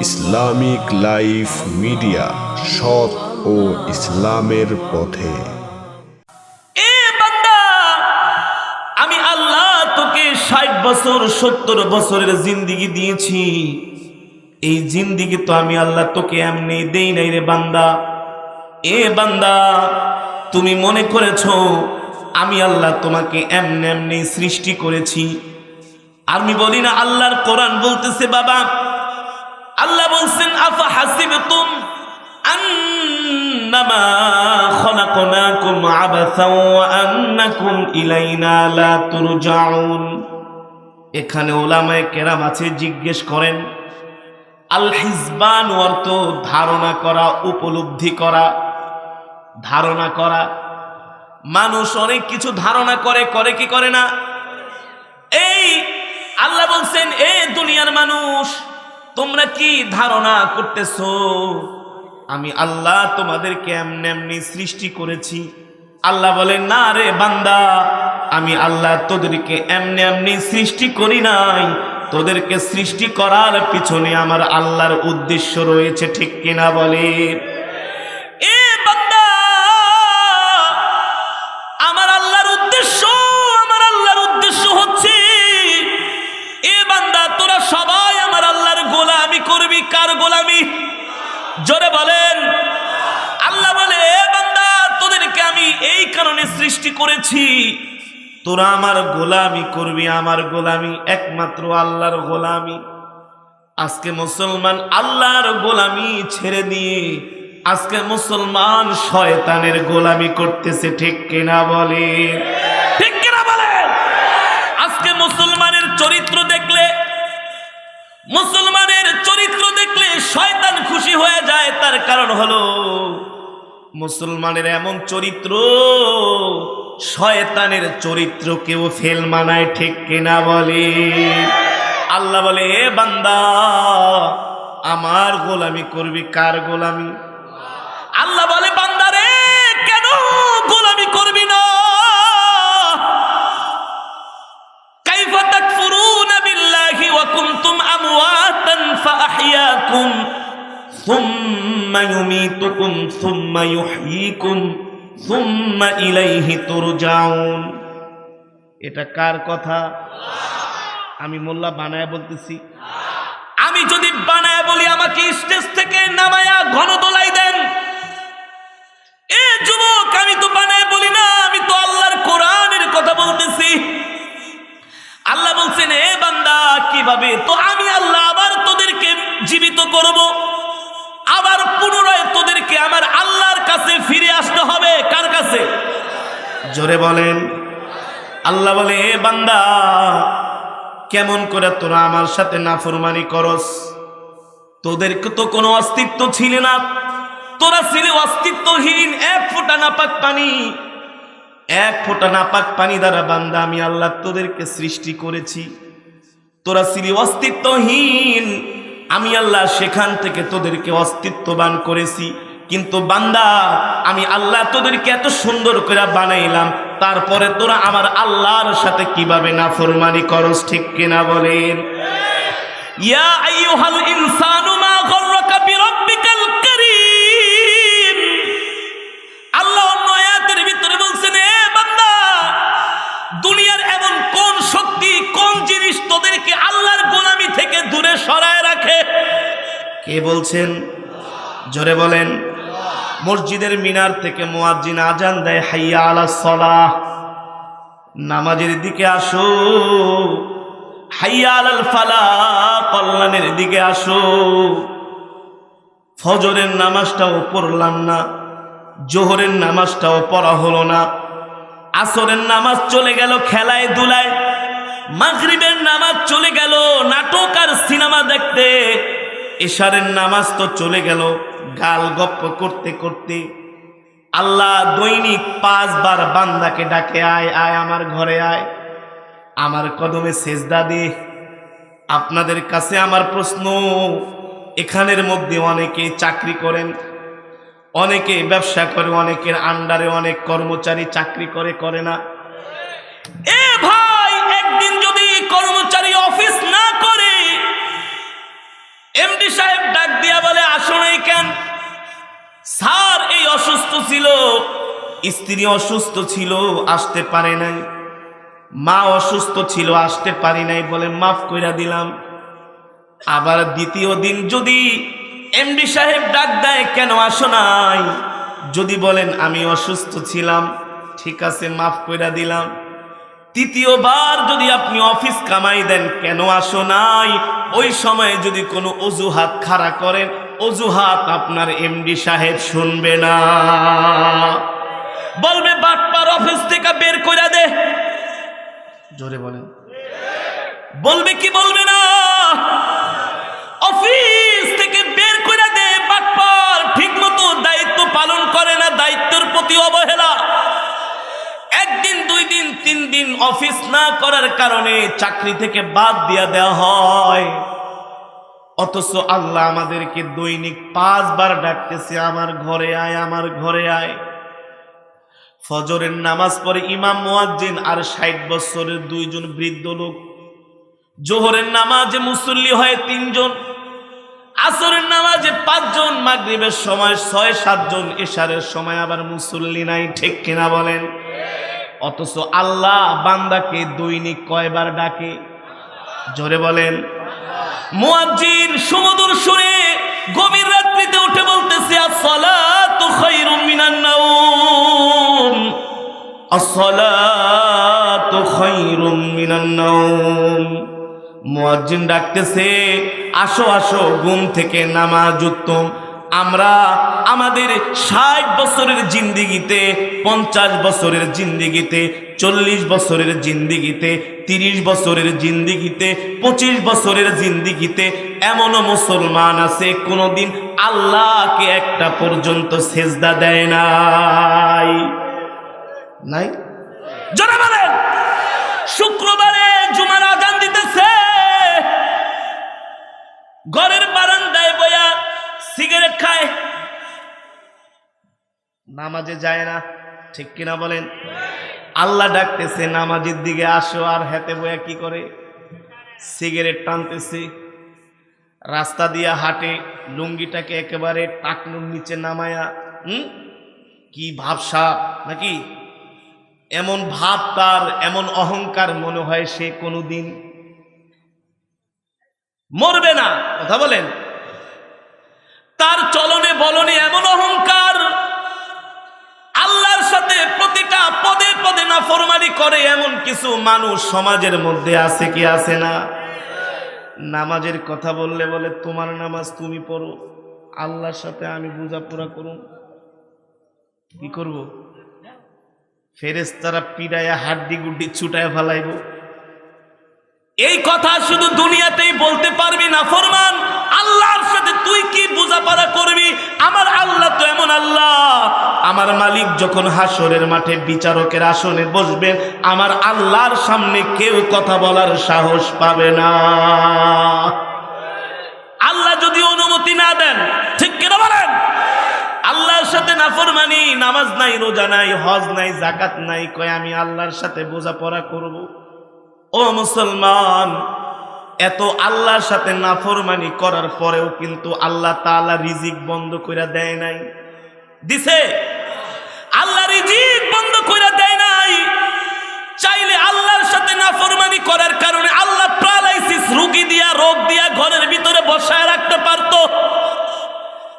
Islamic life media, সৎ ও ইসলামের পথে। এ বান্দা, আমি আল্লাহ তোকে 60 বছর 70 বছরের জিন্দেগি দিয়েছি। এই জিন্দেগি তো আমি আল্লাহ তোকে এমনি দেই নাই রে বান্দা। এ বান্দা, তুমি মনে করেছো আমি আল্লাহ তোমাকে এমনি এমনি সৃষ্টি করেছি? আমি বলি না, আল্লাহর কোরআন বলতেছে বাবা, আল্লাহ বলছেন আফা হাসিবতুম আন্নামা খলাকনাকুম আবাসাও ওয়া আন্নাকুম ইলাইনা লা তুরজাউন। এখানে ওলামায়ে কেরাম আছে, জিজ্ঞেস করেন আল হিসবান অর্থ ধারণা করা, উপলব্ধি করা, ধারণা করা। মানুষ অনেক কিছু ধারণা করে, করে কি করে না? এই আল্লাহ বলছেন, এ দুনিয়ার মানুষ, তোমরা কি ধারণা করতেছো আমি আল্লাহ তোমাদেরকে এমনি এমনি সৃষ্টি করেছি? আল্লাহ বলেন, না রে বান্দা, আমি আল্লাহ তোদেরকে এমনি এমনি সৃষ্টি করি নাই। তোদেরকে সৃষ্টি করার পিছনে আমার আল্লাহর উদ্দেশ্য রয়েছে, ঠিক কিনা বলে? এ বান্দা, আমার আল্লাহর উদ্দেশ্য হচ্ছে, এ বান্দা তোরা সবাই আমার আল্লাহর গোলামি করবি। কার গোলামি? জোরে বলেন। আল্লাহ বলে, এ বান্দা, তোদেরকে আমি এই কারণে সৃষ্টি করেছি, তোরা আমার গোলামি করবি। আমার গোলামি একমাত্র আল্লাহর গোলামি। আজকে মুসলমান আল্লাহর গোলামি ছেড়ে দিয়ে আজকে মুসলমান শয়তানের গোলামি করতেছে, ঠিক কিনা বলে? ঠিক কিনা বলে? আজকে মুসলমানের চরিত্র দেখলে শয়তান খুশি হয়ে যায়। তার কারণ হলো মুসলমানের এমন চরিত্র, শয়তানের চরিত্রকেও ফেল মানায়, ঠিক কিনা বলে? আল্লাহ বলে, এ বান্দা, আমার গোলামি করবি। কার গোলামি? আল্লাহ বলে, বান্দা রে, কেন গোলামি করবি না? কাইফা তাকফুরুনা বিল্লাহি ওয়া কুনতুম আমওয়াতান ফাআহইয়াকুম সুম্মা ইউমীতুকুম সুম্মা ইউহয়ীকুম সুম্মা ইলাইহি তুরজাউন। এটা কার কথা? আমি মোল্লা বানায়া বলতেছি? আমি যদি বানায়া বলি, আমাকে স্টেজ থেকে নামায়া গণদোলাই দেন। এ যুবক, আমি তো বানায়া বলি না, আমি তো আল্লাহর কোরআনের কথা বলতেছি। আল্লাহ বলছেন, এ বান্দা, কিভাবে? তো আমি আল্লাহ আবার তোদেরকে জীবিত করব, আবার পুনরায় তোদেরকে আমার আল্লাহর কাছে ফিরে আসতে হবে। কার কাছে? জোরে বলেন। আল্লাহ বলে, এ বান্দা, কেমন করে তোরা আমার সাথে নাফরমানি করস? তোদেরকে তো কোনো অস্তিত্ব ছিল না, তোরা ছিলে অস্তিত্বহীন। এক ফোঁটা নাপাক পানি দ্বারা বান্দা আমি আল্লাহ তোদেরকে সৃষ্টি করেছি। তোরা ছিলি অস্তিত্বহীন, আমি আল্লাহ সেখান থেকে তোদেরকে অস্তিত্ববান করেছি। কিন্তু বান্দা, আমি আল্লাহ তোদেরকে এত সুন্দর করে বানাইলাম, তারপরে তোরা আমার আল্লাহর সাথে কিভাবে নাফরমানি করস, ঠিক কিনা বলেন? ইয়া আইয়ুহাল ইনসানু মা গররাকা বিরাব্বিকাল কারীম। আল্লাহ অন্য আয়াতের ভিতরে বলছেন, এ বান্দা, দুনিয়ার এমন কোন শক্তি, কোন জিনিস তোদেরকে আল্লাহর গোলামি থেকে দূরে সরায় রাখে? কে বলছেন? জোরে বলেন। মসজিদের মিনার থেকে মুয়াজ্জিন আজান দেয়, হাইয়া আলাস সালাহ, নামাজের দিকে আসো, হাইয়া আলাল ফালাহ, কল্যাণের দিকে আসো। ফজরের নামাজটাও পড়লাম না, জোহরের নামাজটাও পড়া হলো না, আসরের নামাজ চলে গেল খেলায় দুলায়, মাগরিবের নামাজ চলে গেল নাটক আর সিনেমা দেখতে, এশারের নামাজ তো চলে গেল গাল গপ্প করতে করতে। আল্লাহ দৈনিক 5 বার বান্দাকে ডাকে, আয় আয় আমার ঘরে আয়, আমার কদমে সেজদা দে। আপনাদের কাছে আমার প্রশ্ন, এখানের মধ্যে অনেকে চাকরি করেন, অনেকে ব্যবসা করে, অনেকের আন্ডারে অনেক কর্মচারী চাকরি করে, করে না? এ ভাই, একদিন যদি কর্মচারী অফিস না করে, এমডি সাহেব স্ত্রী অসুস্থ ছিল, আসতে পারে নাই, মা অসুস্থ ছিল, আসতে পারি নাই, বলে মাফ কইরা দিলাম। আবার দ্বিতীয় দিন যদি এমডি সাহেব ডাক দেয়, কেন আসো নাই? যদি বলেন আমি অসুস্থ ছিলাম, ঠিক আছে মাফ কইরা দিলাম। তৃতীয়বার যদি আপনি অফিস কামাই দেন, কেন আসো নাই? ওই সময় যদি কোনো অজুহাত খাড়া করেন, অজুহাত আপনার এমডি সাহেব শুনবে না, বলবে বাটপার, অফিস থেকে বের কইরা দে। জোরে বলেন, বলবে কি বলবে না? অফিস থেকে বের কইরা দে, বাটপার, ঠিক মতো দায়িত্ব পালন করে না, দায়িত্বের প্রতি অবহেলা। একদিন, দুই দিন, তিন দিন অফিস না করার কারণে চাকরি থেকে বাদ দিয়া দেওয়া হয়। অথচ আল্লাহ আমাদেরকে দৈনিক 5 বার ডাকতেছে, আমার ঘরে আয়, আমার ঘরে আয়। ফজরের নামাজ পড়ে ইমাম মুয়াজ্জিন আর 60 বছরের 2 জন বৃদ্ধ লোক। জোহরের নামাজে মুসল্লি হয় 3 জন, আসরের নামাজে 5 জন, মাগরিবের সময় 6-7 জন, ইশারের সময় আবার মুসল্লি নাই। ঠিক কিনা বলেন? অথচ আল্লাহ বান্দাকে দৈনিক কয়বার ডাকে? জোরে বলেন। মুয়াজ্জিন সুমধুর সুরে গভীর রাত্রিতে উঠে বলতেছে, আসসালাতু খায়রুম মিনান নাওম, আসসালাতু খায়রুম মিনান নাওম। মুয়াজ্জিন ডাকতেছে, আসো আসো, ঘুম থেকে নামাজ উত্তম। আমরা আমাদের 60 বছরের জিন্দিগিতে, 50 বছরের জিন্দিগিতে, 40 বছরের জিন্দিগিতে, 30 বছরের জিন্দিগিতে, 25 বছরের জিন্দিগিতে এমনও মুসলমান আছে কোনোদিন আল্লাহকে একটা পর্যন্ত সেজদা দেয় নাই। নাই? যারা বলেন শুক্রবারে জুমার আযান দিতেছে, ঘরের বারান্দায় বয়া সিগারেট খায়, নামাজে যায় না। ঠিক কিনা বলেন? আল্লাহ ডাকতেছে নামাজের দিকে আসো, আর হাতে বয়া কি করে? সিগারেট টানতেছে। রাস্তা দিয়ে হাঁটে, লুঙ্গিটাকে একেবারে টাকনুর নিচে নামায়া, কি ভাবসাব নাকি? এমন ভাব তার, এমন অহংকার, মনে হয় সে কোনোদিন মরবে না। কথা বলেন। তার চলনে বলনে এমন অহংকার, আল্লাহর সাথে প্রতিটা পদে পদে নাফরমানি করে এমন কিছু মানুষ সমাজের মধ্যে আছে কি আছে না? নামাজের কথা বললে বলে তোমার নামাজ তুমি পড়ো, আল্লাহর সাথে আমি বোঝাপড়া করুন। কি করব? ফেরেশতারা পিড়ায়া হাড্ডি গুড্ডি ছুটায় ফেলাইব। এই কথা শুধু দুনিয়াতেই বলতে পারবি না ফরমান, আল্লাহর সাথে তুই কি বোঝাপড়া করবি? আমার আল্লাহ তো এমন আল্লাহ, আমার মালিক যখন হাসরের মাঠে বিচারকের আসনে বসবেন, আমার আল্লাহর সামনে কেউ কথা বলার সাহস পাবে না। আল্লাহ যদি অনুমতি না দেন, ঠিক কিনা বলেন? আল্লাহর সাথে নাফরমানি, নামাজ নাই, রোজা নাই, হজ নাই, যাকাত নাই, কয় আমি আল্লাহর সাথে বোঝাপড়া করব। ও মুসলমান, এত আল্লাহর সাথে নাফরমানি করার পরেও কিন্তু আল্লাহ তাআলা রিজিক বন্ধ কইরা দেয় নাই। দিছে? আল্লাহ রিজিক বন্ধ কইরা দেয় নাই। চাইলে আল্লাহর সাথে নাফরমানি করার কারণে আল্লাহ প্যারালাইসিস রোগী দিয়া, রোগ দিয়া ঘরের ভিতরে বসায় রাখতে পারতো।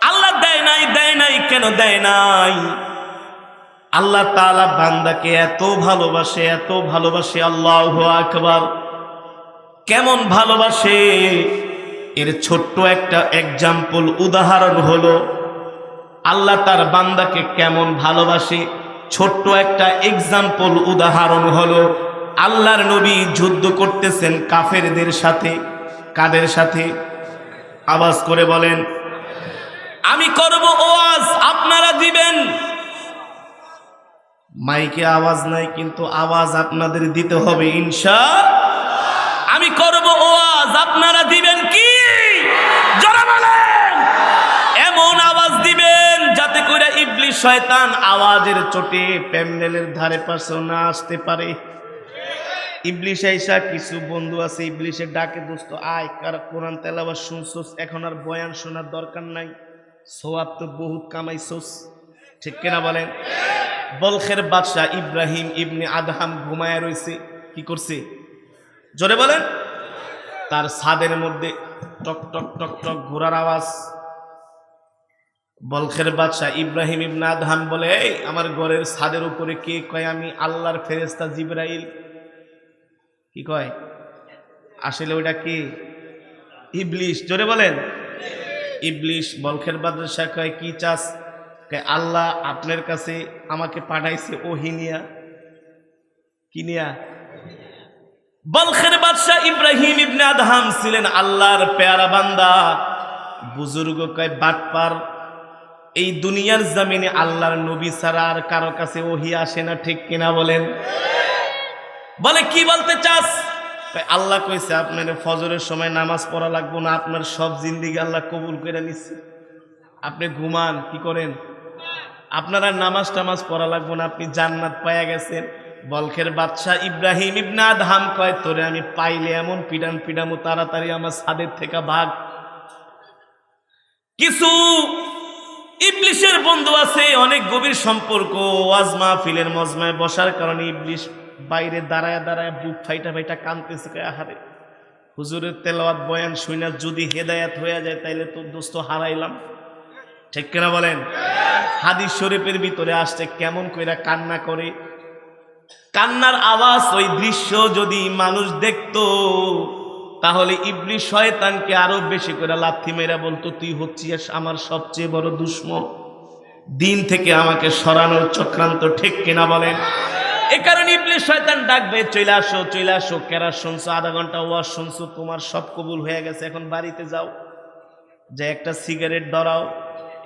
আল্লাহ দেয় নাই। দেয় নাই কেন দেয় নাই? আল্লাহ তাআলা বান্দাকে এত ভালোবাসে, এত ভালোবাসে। আল্লাহু আকবার। কেমন ভালোবাসে এর ছোট্ট একটা এক্সাম্পল, উদাহরণ হলো আল্লাহ তার বান্দাকে কেমন ভালোবাসে। ছোট্ট একটা এক্সাম্পল, উদাহরণ হলো আল্লাহর নবী যুদ্ধ করতেছেন কাফেরদের সাথে। কাদের সাথে? আওয়াজ করে বলেন। আমি করব ওয়াজ, আপনারা দিবেন। মাইকে আওয়াজ নাই, কিন্তু আওয়াজ আপনাদের দিতে হবে ইনশাআল্লাহ। আমি করব ওয়াজ, আপনারা দিবেন কি? জোরে বলেন। এমন আওয়াজ দিবেন যাতে করে ইবলিস শয়তান আওয়াজের চোটে প্যান্ডেলের ধারে পাশে না আসতে পারে। ইবলিস আইসা, কিছু বন্ধু আছে ইবলিসের ডাকে, দোস্ত আয়, কার কোরআন তেলাওয়াত শুনছস, এখন আর বয়ান শোনার দরকার নাই, সওয়াব তো বহুত কামাইছস। ঠিক কিনা বলেন? বলখের বাদশাহ ইব্রাহিম ইবনে আদহাম ঘুমায় রয়েছে। কি করছে জোরে বলেন? তার ছাদের মধ্যে টক টক টক টক ঘোড়ার আওয়াজ। বলখের বাদশাহ ইব্রাহিম ইবনে আদহাম বলে, এই আমার ঘরের ছাদের উপরে কে? কয় আমি আল্লাহর ফেরেশতা জিবরাইল। কি কয়? আসলে ওইটা কি? ইবলিশ। জোরে বলেন ইবলিশ। বলখের বাদশাহ কয় কি চাস? কয় আল্লাহ আপনার কাছে আমাকে পাঠাইছে ওহী নিয়া। কি নিয়া? বলখের বাদশাহ ইব্রাহিম ইবনে আদহাম ছিলেন আল্লাহর পেয়ারা বান্দা। বুজুর্গ কয় বাটপার, এই দুনিয়ার জমিনে আল্লাহর নবী ছাড়া আর কারো কাছে ওহী আসে না, ঠিক কিনা বলেন? বলে কি বলতে চাস? আল্লাহ কইছে আপনার ফজরের সময় নামাজ পড়া লাগবো না, আপনার সব জিন্দিগি আল্লাহ কবুল করে নিচ্ছে। আপনি ঘুমান, কি করেন? আপনারা নামাজ টামাজ পড়া লাগবো না, আপনি জান্নাত পাইয়া গেছেন। বলখের বাদশাহ ইব্রাহিম ইবনে আদহাম কয় তোরে আমি পাইলে এমন পিডান পিডামু, তাড়াতাড়ি আমার ছাদের থেকে ভাগ। কিছু ইবলিশের বন্ধু আছে, অনেক গভীর সম্পর্ক। ওয়াজ মাহফিলের মজমায় বসার কারণে ইবলিশ বাইরে দাঁড়ায় দাঁড়ায় বুক ফাইটা ফাইটা কাঁদতেছে। আহারে হুজুরের তেলাওয়াত বয়ান শুইনা যদি হেদায়াত হয়ে যায় তাইলে তো দোস্ত হারাইলাম, ঠিক কিনা বলেন? হাদিস শরীফের ভিতরে আসছে কেমন কইরা কান্না করে। কান্নার আওয়াজ, ওই দৃশ্য যদি মানুষ দেখতো তাহলে ইবলিশ শয়তানকে আরো বেশি করে লাথি মেরা বলতো তুই হচ্ছিস আমার সবচেয়ে বড় দুশমন, দিন থেকে আমাকে সরানোর চক্রান্ত, ঠিক কিনা বলেন? এ কারণে ইবলিশ শয়তান ডাকবে চলে আসো চলে আসো, কেরাত শুনছো, আধা ঘন্টা ওয়াজ শুনছো, তোমার সব কবুল হয়ে গেছে, এখন বাড়িতে যাও, যে একটা সিগারেট ধরাও,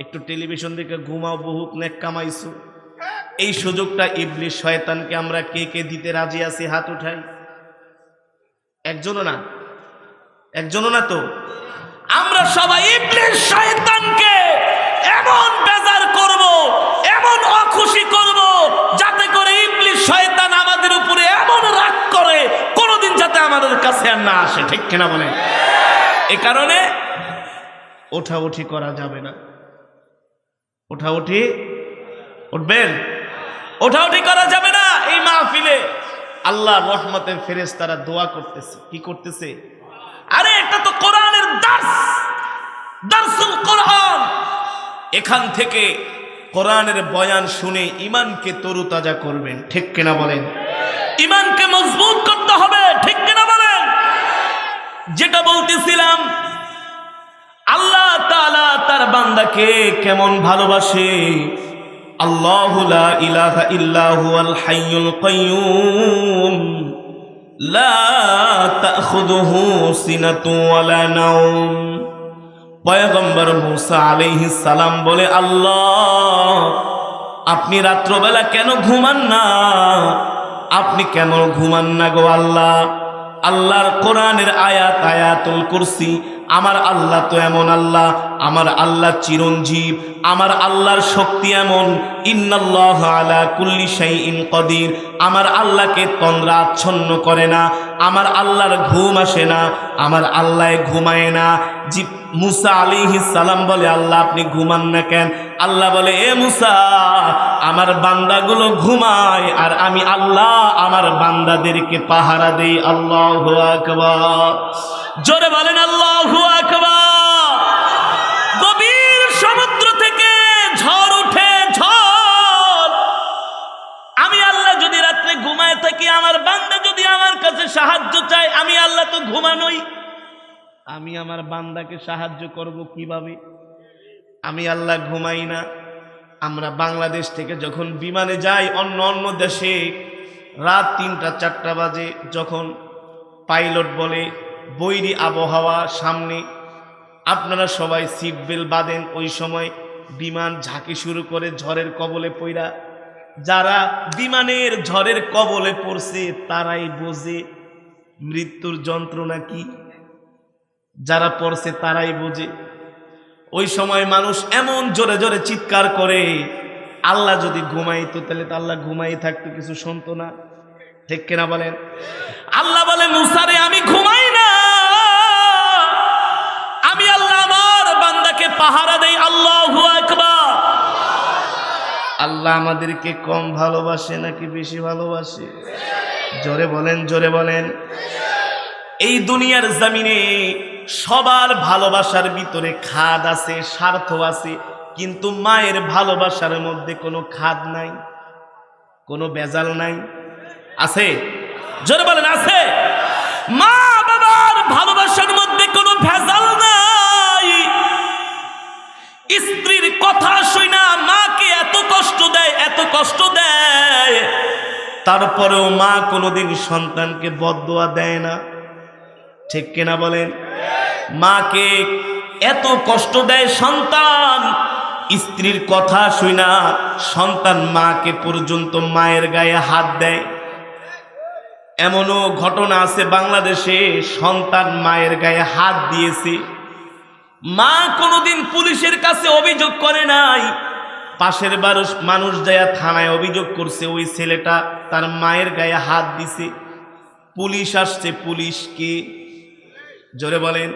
একটু টেলিভিশন দেখে ঘুমাও, বহুত নেক কামাইছো। এই সুযোগটা ইবলিশ শয়তানকে আমরা কে কে দিতে রাজি আছি? হাত উঠাই। একজনও না, একজনও না তো। আমরা সবাই ইবলিশ শয়তানকে এমন বেজার করব, এমন অখুশি করব, যাতে করে ইবলিশ শয়তান আমাদের উপরে এমন রাগ করে কোনোদিন যাতে আমাদের কাছে আর না আসে, ঠিক কিনা বলেন? এ কারণে ওঠাউঠি করা যাবে না। ওঠাউঠি উঠবেন, ওঠাউঠি করা যাবে না। এই মাহফিলে আল্লাহ রহমতের ফেরেশতারা দোয়া করতেছে। কি করতেছে? আরে এটা তো কোরআনের দার্স, দার্সুল কোরআন। এখান থেকে কোরআনের বয়ান শুনে ঈমানকে তরুতাজা করবেন, ঠিক কিনা বলেন? ঈমানকে মজবুত করতে হবে, ঠিক কিনা বলেন? যেটা বলতেছিলাম, আল্লাহ তাআলা তার বান্দাকে কেমন ভালোবাসে। আল্লাহু লা ইলাহা ইল্লা হুয়াল হাইয়ুল কাইয়্যুম লা তাখুযুহু সিনাতু ওয়ালা নাওম। পয়গম্বর মূসা আলাইহিস সালাম বলে, আল্লাহ আপনি রাত্রবেলা কেন ঘুমান না? আপনি কেন ঘুমান না গো আল্লাহ? আল্লাহর কোরআনের আয়াত, আয়াতুল কুরসি। আমার আল্লাহ তো এমন আল্লাহ, আমার আল্লাহ চিরঞ্জীব, আমার আল্লাহর শক্তি এমন, ইন্নাল্লাহা আলা কুল্লি শাইইন কাদির। আমার আল্লাহকে তন্দ্রা আচ্ছন্ন করে না, আমার আল্লাহর ঘুম আসে না, আমার আল্লাহ ঘুমায় না। মুসা আলাইহিস সালাম বলে, আল্লাহ আপনি ঘুমান না কেন? আল্লাহ বলে, এ মুসা, আমার বান্দাগুলো ঘুমায় আর আমি আল্লাহ আমার বান্দাদেরকে পাহারা দেই। আল্লাহু আকবার। জোরে বলেন আল্লাহু আকবার। গভীর সমুদ্র থেকে ঝড় উঠে, ঝড়। আমি আল্লাহ যদি রাত্রে ঘুমায় থাকি, আমার বান্দা যদি আমার কাছে সাহায্য চায়, আমি আল্লাহ তো ঘুমানোই। আমি আমার বান্দাকে সাহায্য করব কিভাবে? আমি আল্লাহ ঘুমাই না। আমরা বাংলাদেশ থেকে যখন বিমানে যাই অন্য অন্য দেশে, রাত ৩টা-৪টা বাজে, যখন পাইলট বলে বৈরী আবহাওয়া সামনে, আপনারা সবাই সিট বেল্ট বাঁধেন। ওই সময় বিমান ঝাঁকি শুরু করে ঝড়ের কবলে পইরা। যারা বিমানের ঝড়ের কবলে পড়ছে তারাই বোঝে মৃত্যুর যন্ত্রণা কি, যারা পড়ছে তারাই বোঝে। ওই সময় মানুষ এমন জোরে জোরে চিৎকার করে, আল্লাহ যদি ঘুমাইতো তাহলে তো আল্লাহ ঘুমাই থাকতো, কিছু শুনতো না, ঠিক কিনা বলেন? আল্লাহ বলে, মুসারে আমি ঘুমাই না, আমি আল্লাহ আমার বান্দাকে পাহারা দেই। আল্লাহু আকবার। আল্লাহ আল্লাহ আমাদেরকে কম ভালোবাসে নাকি বেশি ভালোবাসে? জোরে বলেন, জোরে বলেন। এই দুনিয়ার জমিনে সবার ভালোবাসার ভিতরে খাদ আছে, স্বার্থ আছে, কিন্তু মায়ের ভালোবাসার মধ্যে কোনো খাদ নাই, কোনো বেজাল নাই। আছে? জোরে বলেন, আছে? মা বাবার ভালোবাসার মধ্যে কোনো ভেজাল নাই। স্ত্রীর কথা শুনা মাকে এত কষ্ট দেয়, এত কষ্ট দেয়, তারপরেও মা কোনোদিন সন্তানকে বদদোয়া দেয় না। ঠিক কিনা বলেন? মাকে এত কষ্ট দেয় সন্তান, স্ত্রীর কথা শুনা সন্তান মাকে পর্যন্ত মায়ের গায়ে হাত দেয়। এমনও ঘটনা আছে বাংলাদেশে, সন্তান মায়ের গায়ে হাত দিয়েছে, মা কোনোদিন পুলিশের কাছে অভিযোগ করে নাই, পাশের মানুষ যায় থানায় অভিযোগ করছে ওই ছেলেটা তার মায়ের গায়ে হাত দিছে। পুলিশ আসছে, পুলিশকে জোরে বলেন,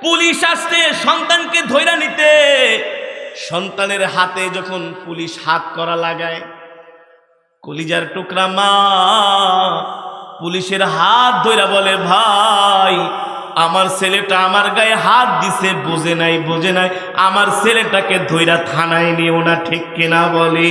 পুলিশ আসছে সন্তানকে ধইরা নিতে। সন্তানের হাতে যখন পুলিশ হাত করা লাগায়, কলিজার টুকরা মা পুলিশের হাত ধইরা বলে, ভাই আমার ছেলেটা আমার গায়ে হাত দিছে, বোঝে নাই, বোঝে নাই, আমার ছেলেটাকে ধইরা থানায় নিও না। ঠিক কিনা বলে?